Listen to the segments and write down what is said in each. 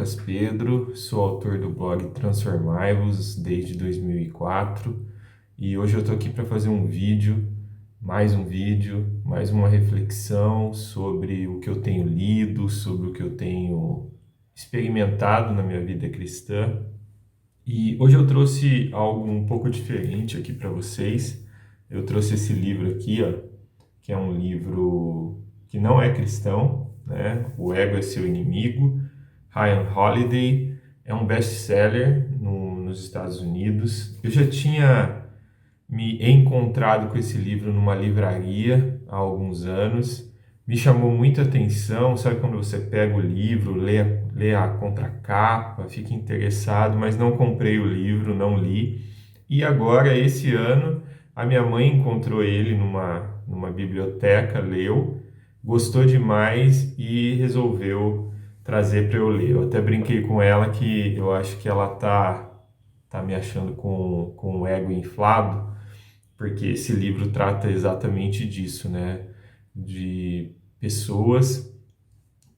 Lucas Pedro, sou autor do blog Transformai-vos desde 2004 e hoje eu estou aqui para fazer um vídeo, mais uma reflexão sobre o que eu tenho lido, sobre o que eu tenho experimentado na minha vida cristã. E hoje eu trouxe algo um pouco diferente aqui para vocês. Eu trouxe esse livro aqui, ó, que é um livro que não é cristão, né? O Ego é Seu Inimigo. Ryan Holiday é um best-seller nos Estados Unidos. Eu já tinha me encontrado com esse livro numa livraria há alguns anos. Me chamou muita atenção, sabe quando você pega o livro, lê a contracapa, fica interessado, mas não comprei o livro, não li. E agora, esse ano, a minha mãe encontrou ele numa biblioteca, leu, gostou demais e resolveu trazer para eu ler. Eu até brinquei com ela que eu acho que ela tá me achando com o ego inflado, porque esse livro trata exatamente disso, né? De pessoas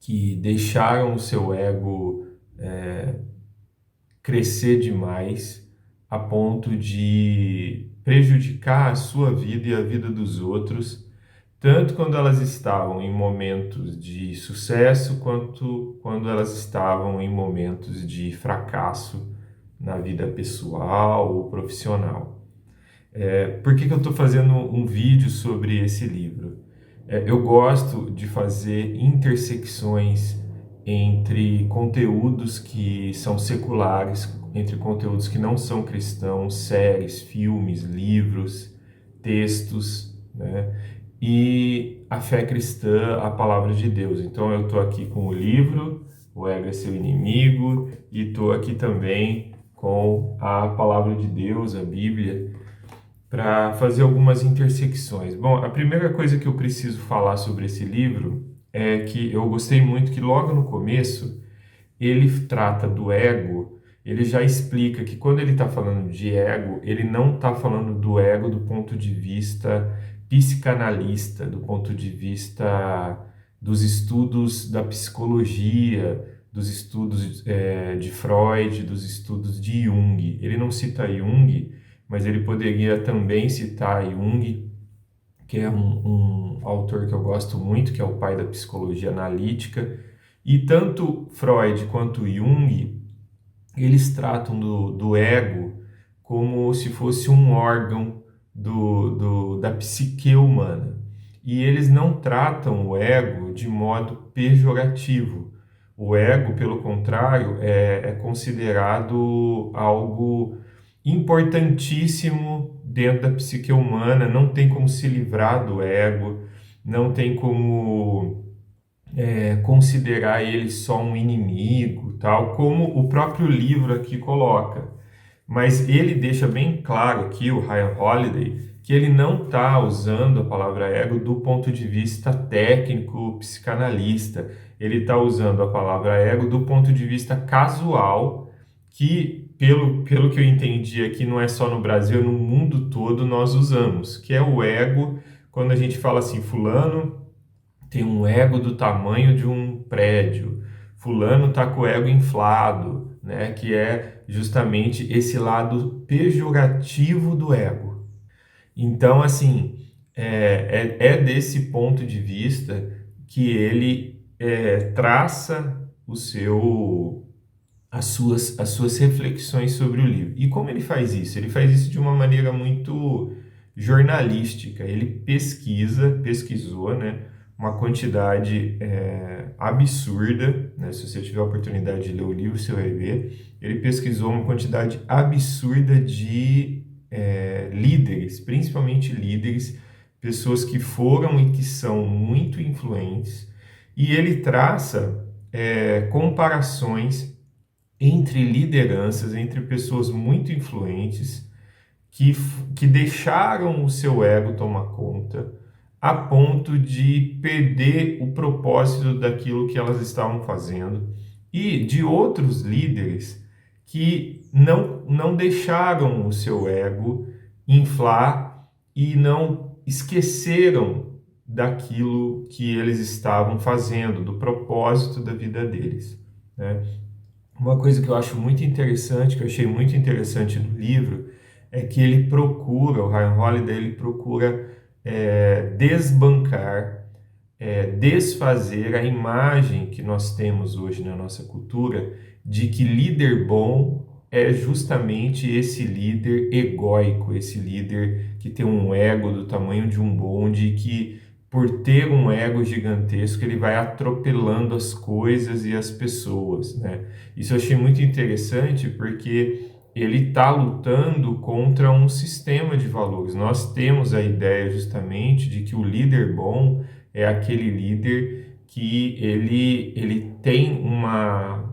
que deixaram o seu ego crescer demais a ponto de prejudicar a sua vida e a vida dos outros, tanto quando elas estavam em momentos de sucesso, quanto quando elas estavam em momentos de fracasso na vida pessoal ou profissional. Por que eu estou fazendo um vídeo sobre esse livro? Eu gosto de fazer intersecções entre conteúdos que são seculares, entre conteúdos que não são cristãos, séries, filmes, livros, textos, né? E a fé cristã, a palavra de Deus. Então eu estou aqui com o livro, O Ego é Seu Inimigo, e estou aqui também com a palavra de Deus, a Bíblia, para fazer algumas intersecções. Bom, a primeira coisa que eu preciso falar sobre esse livro é que eu gostei muito que logo no começo ele trata do ego, ele já explica que quando ele está falando de ego, ele não está falando do ego do ponto de vista psicanalista, do ponto de vista dos estudos da psicologia, dos estudos de Freud, dos estudos de Jung. Ele não cita Jung, mas ele poderia também citar Jung, que é um autor que eu gosto muito, que é o pai da psicologia analítica. E tanto Freud quanto Jung, eles tratam do ego como se fosse um órgão da psique humana. E eles não tratam o ego de modo pejorativo. O ego, pelo contrário, é considerado algo importantíssimo dentro da psique humana. Não tem como se livrar do ego, não tem como considerar ele só um inimigo, tal, como o próprio livro aqui coloca. Mas ele deixa bem claro aqui, o Ryan Holiday, que ele não está usando a palavra ego do ponto de vista técnico, psicanalista. Ele está usando a palavra ego do ponto de vista casual, que, pelo que eu entendi aqui, não é só no Brasil, no mundo todo nós usamos, que é o ego, quando a gente fala assim, fulano tem um ego do tamanho de um prédio, fulano está com o ego inflado, né? Que é justamente esse lado pejorativo do ego. Então, assim, é desse ponto de vista que ele traça as suas reflexões sobre o livro. E como ele faz isso? Ele faz isso de uma maneira muito jornalística. Ele pesquisou, né, uma quantidade absurda, né, se você tiver a oportunidade de ler o livro, você vai ver. Ele pesquisou uma quantidade absurda de líderes, principalmente líderes, pessoas que foram e que são muito influentes, e ele traça comparações entre lideranças, entre pessoas muito influentes que deixaram o seu ego tomar conta a ponto de perder o propósito daquilo que elas estavam fazendo, e de outros líderes que não deixaram o seu ego inflar e não esqueceram daquilo que eles estavam fazendo, do propósito da vida deles, né? Uma coisa que eu acho muito interessante, que eu achei muito interessante no livro, é que ele procura, o Ryan Holiday, ele procura desbancar, desfazer a imagem que nós temos hoje na nossa cultura de que líder bom é justamente esse líder egóico, esse líder que tem um ego do tamanho de um bonde e que, por ter um ego gigantesco, ele vai atropelando as coisas e as pessoas, né? Isso eu achei muito interessante porque ele está lutando contra um sistema de valores. Nós temos a ideia justamente de que o líder bom é aquele líder que ele tem uma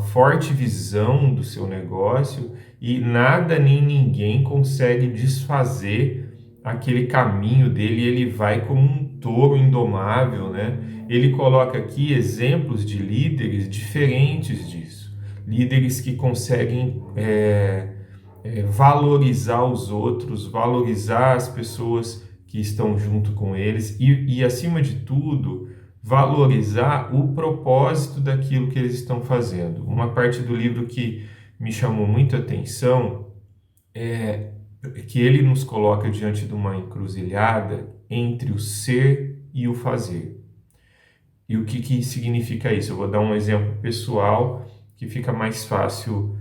forte visão do seu negócio e nada nem ninguém consegue desfazer aquele caminho dele, ele vai como um touro indomável, né? Ele coloca aqui exemplos de líderes diferentes disso. Líderes que conseguem valorizar os outros, valorizar as pessoas que estão junto com eles e, acima de tudo, valorizar o propósito daquilo que eles estão fazendo. Uma parte do livro que me chamou muito a atenção é que ele nos coloca diante de uma encruzilhada entre o ser e o fazer. E o que significa isso? Eu vou dar um exemplo pessoal que fica mais fácil,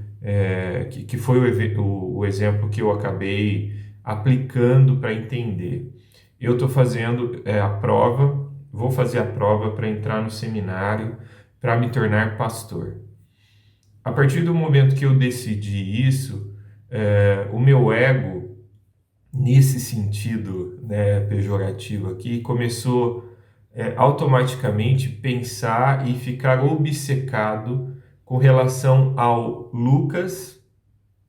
que foi o exemplo que eu acabei aplicando para entender. Eu estou fazendo a prova, vou fazer a prova para entrar no seminário, para me tornar pastor. A partir do momento que eu decidi isso, o meu ego, nesse sentido, né, pejorativo aqui, começou automaticamente pensar e ficar obcecado com relação ao Lucas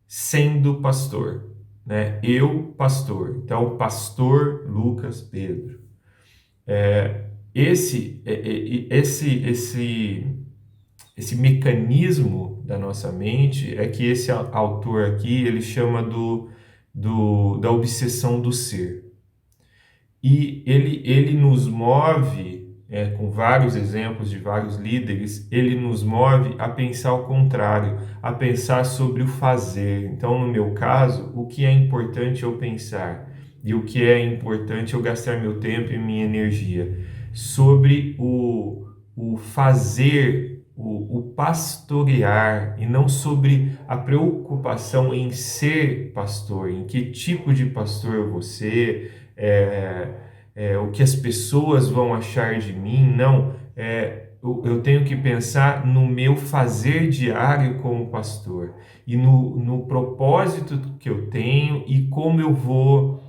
sendo pastor, né? Eu, pastor. Então, pastor Lucas Pedro. Esse mecanismo da nossa mente é que esse autor aqui ele chama da obsessão do ser. E ele nos move, com vários exemplos de vários líderes, ele nos move a pensar ao contrário, a pensar sobre o fazer. Então, no meu caso, o que é importante eu pensar e o que é importante eu gastar meu tempo e minha energia sobre o fazer, o pastorear, e não sobre a preocupação em ser pastor, em que tipo de pastor eu vou ser, o que as pessoas vão achar de mim. Não, eu tenho que pensar no meu fazer diário como pastor e no propósito que eu tenho e como eu vou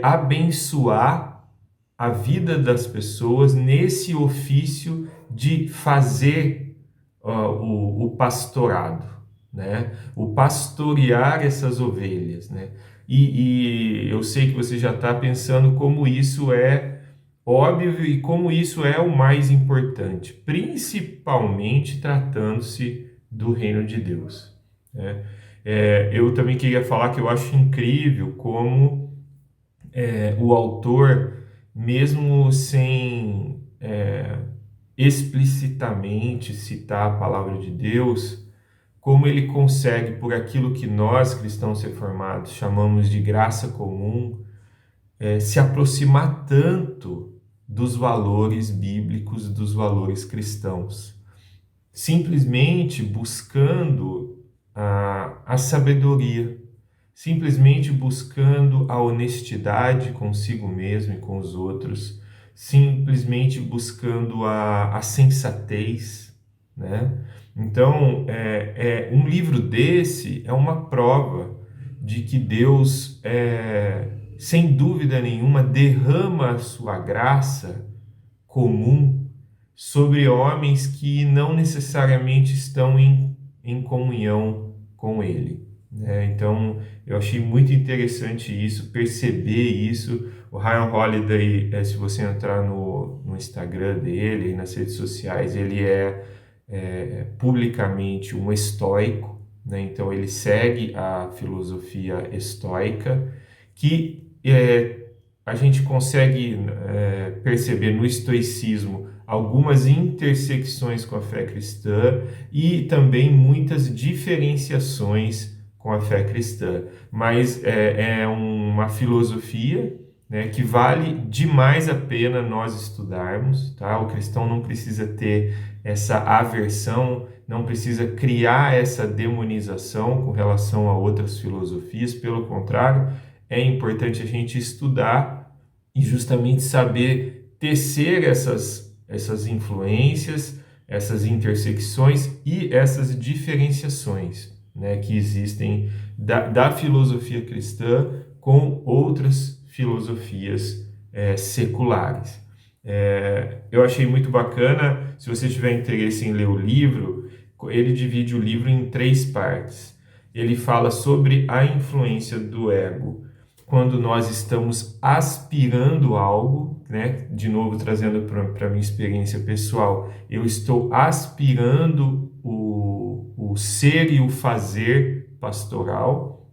abençoar a vida das pessoas nesse ofício de fazer o pastorado, né? O pastorear essas ovelhas, né? E eu sei que você já está pensando como isso é óbvio e como isso é o mais importante, principalmente tratando-se do reino de Deus, né? Eu também queria falar que eu acho incrível como o autor, mesmo sem explicitamente citar a palavra de Deus, como ele consegue, por aquilo que nós, cristãos reformados, chamamos de graça comum, se aproximar tanto dos valores bíblicos, dos valores cristãos, simplesmente buscando a sabedoria, simplesmente buscando a honestidade consigo mesmo e com os outros, simplesmente buscando a sensatez, né? Então, um livro desse é uma prova de que Deus, sem dúvida nenhuma, derrama a sua graça comum sobre homens que não necessariamente estão em comunhão com Ele, né? Então, eu achei muito interessante isso, perceber isso. O Ryan Holiday, se você entrar no Instagram dele, nas redes sociais, ele publicamente um estoico, né? Então, ele segue a filosofia estoica, que a gente consegue perceber no estoicismo algumas intersecções com a fé cristã e também muitas diferenciações com a fé cristã. Mas é uma filosofia, né, que vale demais a pena nós estudarmos, tá? O cristão não precisa ter essa aversão, não precisa criar essa demonização com relação a outras filosofias, pelo contrário, é importante a gente estudar e justamente saber tecer essas influências, essas intersecções e essas diferenciações, né, que existem da filosofia cristã com outras filosofias seculares. Eu achei muito bacana. Se você tiver interesse em ler o livro, ele divide o livro em 3 partes. Ele fala sobre a influência do ego quando nós estamos aspirando algo, né? De novo, trazendo para a minha experiência pessoal, eu estou aspirando o ser e o fazer pastoral.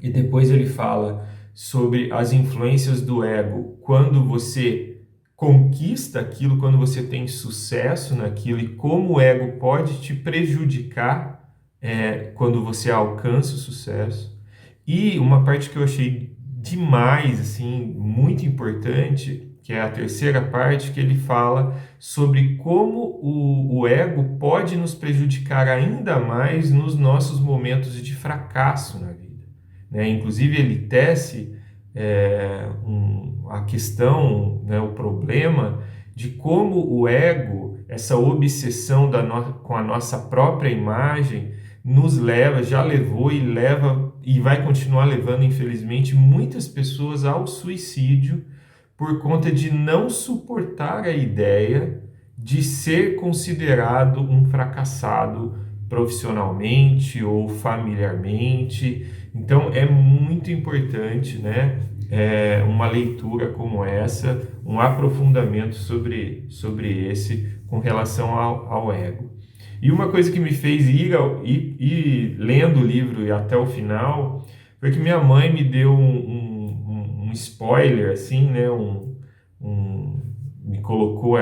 E depois ele fala sobre as influências do ego quando você conquista aquilo, quando você tem sucesso naquilo e como o ego pode te prejudicar quando você alcança o sucesso. E uma parte que eu achei demais, assim, muito importante, que é a terceira parte, que ele fala sobre como o ego pode nos prejudicar ainda mais nos nossos momentos de fracasso na vida, né? Inclusive ele tece a questão, né, o problema de como o ego, essa obsessão com a nossa própria imagem, nos leva, já levou e leva e vai continuar levando, infelizmente, muitas pessoas ao suicídio por conta de não suportar a ideia de ser considerado um fracassado profissionalmente ou familiarmente. Então é muito importante, né, uma leitura como essa, um aprofundamento sobre esse com relação ao ego. E uma coisa que me fez ir lendo o livro e até o final foi que minha mãe me deu um spoiler, assim, né? Me colocou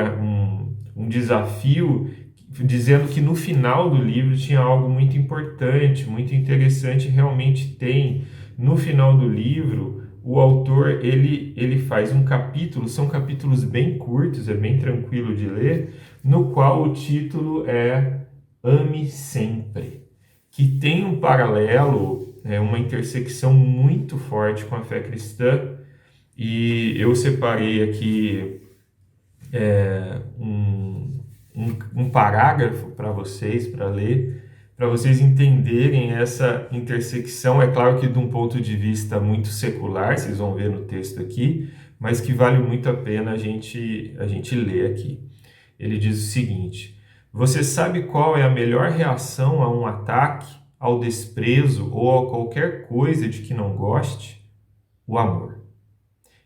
um desafio dizendo que no final do livro tinha algo muito importante, muito interessante. Realmente tem. No final do livro, o autor ele faz um capítulo, são capítulos bem curtos, é bem tranquilo de ler, no qual o título é Ame Sempre, que tem um paralelo, uma intersecção muito forte com a fé cristã. E eu separei aqui um parágrafo para vocês, para ler, para vocês entenderem essa intersecção. É claro que de um ponto de vista muito secular, vocês vão ver no texto aqui, mas que vale muito a pena a gente ler aqui. Ele diz o seguinte: você sabe qual é a melhor reação a um ataque, ao desprezo ou a qualquer coisa de que não goste? O amor.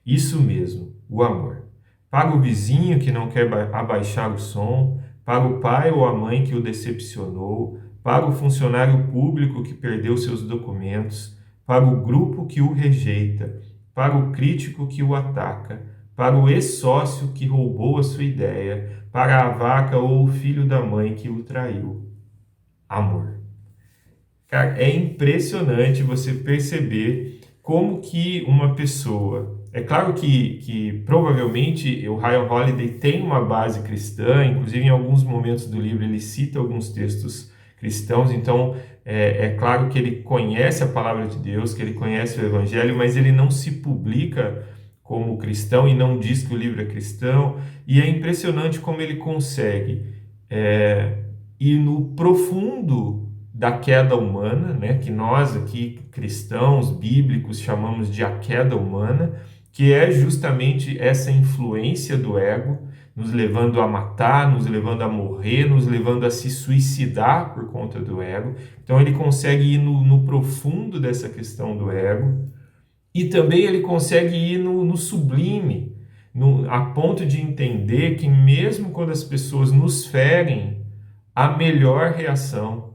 Isso mesmo, o amor. Para o vizinho que não quer abaixar o som, para o pai ou a mãe que o decepcionou, para o funcionário público que perdeu seus documentos, para o grupo que o rejeita, para o crítico que o ataca, para o ex-sócio que roubou a sua ideia, para a vaca ou o filho da mãe que o traiu. Amor. Cara, é impressionante você perceber como que uma pessoa... É claro que provavelmente o Ryan Holiday tem uma base cristã, inclusive em alguns momentos do livro ele cita alguns textos cristãos, então é claro que ele conhece a palavra de Deus, que ele conhece o Evangelho, mas ele não se publica como cristão e não diz que o livro é cristão, e é impressionante como ele consegue ir no profundo da queda humana, né, que nós aqui, cristãos, bíblicos, chamamos de a queda humana, que é justamente essa influência do ego, nos levando a matar, nos levando a morrer, nos levando a se suicidar por conta do ego. Então ele consegue ir no profundo dessa questão do ego, e também ele consegue ir no sublime, a ponto de entender que mesmo quando as pessoas nos ferem, a melhor reação,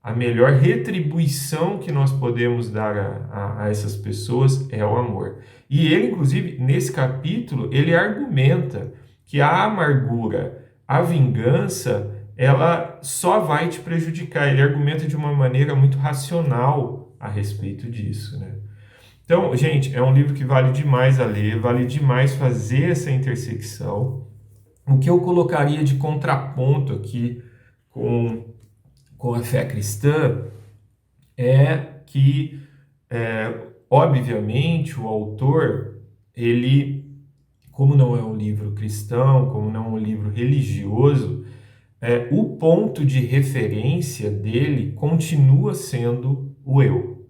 a melhor retribuição que nós podemos dar a essas pessoas é o amor. E ele, inclusive, nesse capítulo, ele argumenta que a amargura, a vingança, ela só vai te prejudicar. Ele argumenta de uma maneira muito racional a respeito disso, né? Então, gente, é um livro que vale demais a ler, vale demais fazer essa intersecção. O que eu colocaria de contraponto aqui com a fé cristã é que, obviamente, o autor, ele, como não é um livro cristão, como não é um livro religioso, o ponto de referência dele continua sendo o eu.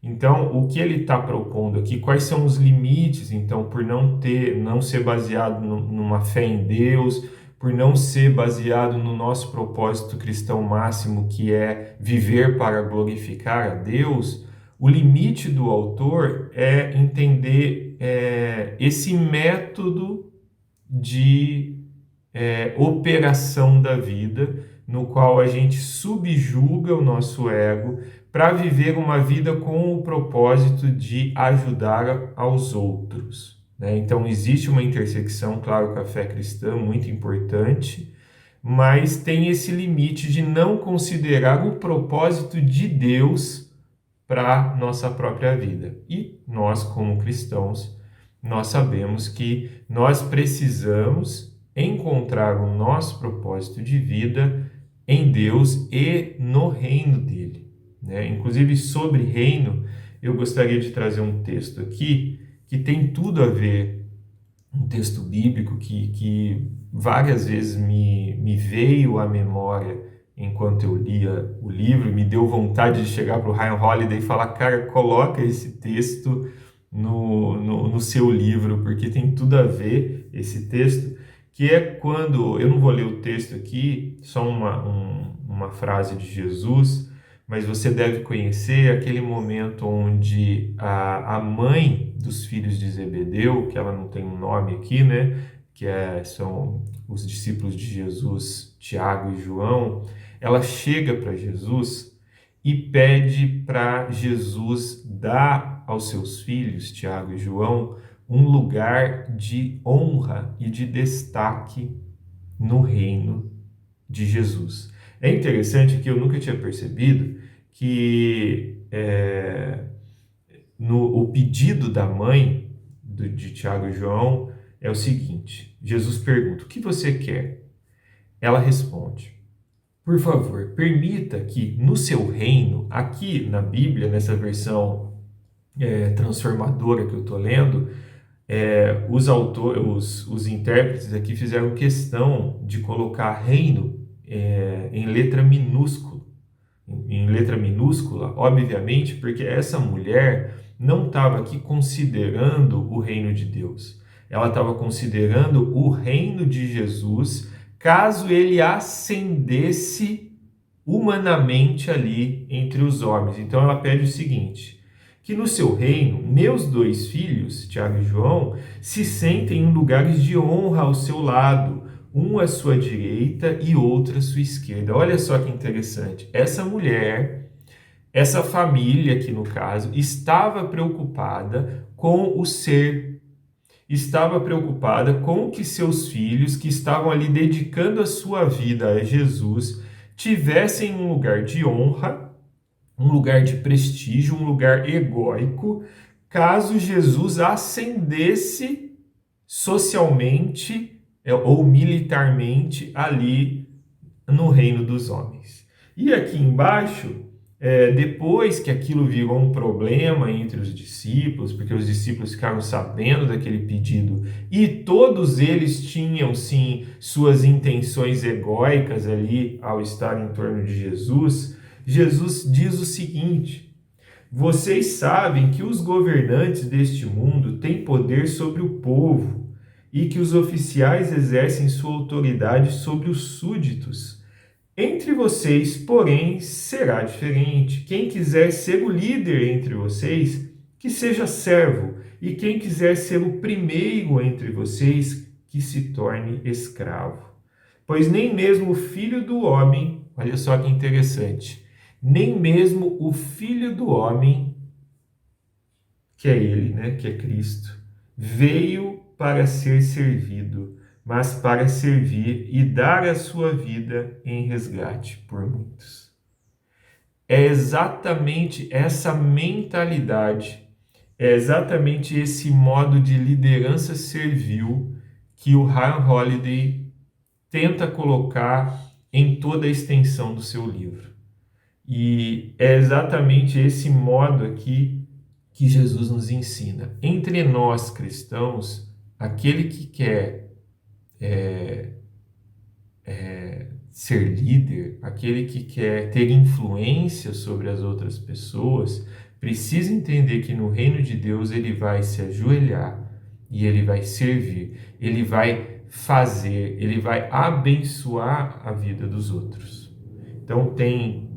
Então, o que ele está propondo aqui, quais são os limites, então, por não ser baseado numa fé em Deus, por não ser baseado no nosso propósito cristão máximo, que é viver para glorificar a Deus, o limite do autor é entender esse método de operação da vida, no qual a gente subjuga o nosso ego para viver uma vida com o propósito de ajudar aos outros, né? Então, existe uma intersecção, claro, com a fé cristã, muito importante, mas tem esse limite de não considerar o propósito de Deus para nossa própria vida. E nós, como cristãos, nós sabemos que nós precisamos encontrar o nosso propósito de vida em Deus e no reino dele, né? Inclusive, sobre reino, eu gostaria de trazer um texto aqui que tem tudo a ver, um texto bíblico que várias vezes me veio à memória enquanto eu lia o livro, me deu vontade de chegar para o Ryan Holiday e falar, cara, coloca esse texto no seu livro, porque tem tudo a ver esse texto, que é quando, eu não vou ler o texto aqui, só uma frase de Jesus, mas você deve conhecer aquele momento onde a mãe dos filhos de Zebedeu, que ela não tem um nome aqui, né? São os discípulos de Jesus, Tiago e João, ela chega para Jesus e pede para Jesus dar aos seus filhos, Tiago e João, um lugar de honra e de destaque no reino de Jesus. É interessante que eu nunca tinha percebido que o pedido da mãe de Tiago e João é o seguinte: Jesus pergunta, o que você quer? Ela responde, por favor, permita que no seu reino, aqui na Bíblia, nessa versão transformadora que eu estou lendo, os intérpretes aqui fizeram questão de colocar reino em letra minúscula, obviamente, porque essa mulher não estava aqui considerando o reino de Deus. Ela estava considerando o reino de Jesus, caso ele ascendesse humanamente ali entre os homens. Então ela pede o seguinte: que no seu reino, meus dois filhos, Tiago e João, se sentem em lugares de honra ao seu lado, um à sua direita e outro à sua esquerda. Olha só que interessante. Essa mulher, essa família aqui no caso, estava preocupada com o ser, estava preocupada com que seus filhos, que estavam ali dedicando a sua vida a Jesus, tivessem um lugar de honra, um lugar de prestígio, um lugar egóico, caso Jesus ascendesse socialmente ou militarmente ali no reino dos homens. E aqui embaixo, depois que aquilo virou um problema entre os discípulos, porque os discípulos ficaram sabendo daquele pedido e todos eles tinham, sim, suas intenções egóicas ali ao estar em torno de Jesus, Jesus diz o seguinte: vocês sabem que os governantes deste mundo têm poder sobre o povo e que os oficiais exercem sua autoridade sobre os súditos. Entre vocês, porém, será diferente. Quem quiser ser o líder entre vocês, que seja servo, e quem quiser ser o primeiro entre vocês, que se torne escravo. Pois nem mesmo o Filho do Homem, olha só que interessante, nem mesmo o Filho do Homem, que é ele, né, que é Cristo, veio para ser servido, mas para servir e dar a sua vida em resgate por muitos. É exatamente essa mentalidade, é exatamente esse modo de liderança servil que o Ryan Holiday tenta colocar em toda a extensão do seu livro. E é exatamente esse modo aqui que Jesus nos ensina. Entre nós cristãos, aquele que quer ser líder, aquele que quer ter influência sobre as outras pessoas, precisa entender que no reino de Deus ele vai se ajoelhar e ele vai servir, ele vai fazer, ele vai abençoar a vida dos outros. Então tem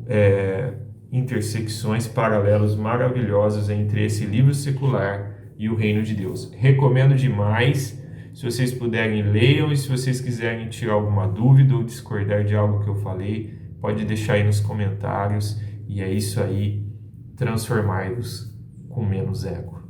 intersecções, paralelos maravilhosos entre esse livro secular e o reino de Deus. Recomendo demais. Se vocês puderem, leiam, e se vocês quiserem tirar alguma dúvida ou discordar de algo que eu falei, pode deixar aí nos comentários. E é isso aí, transformai-vos com menos ego.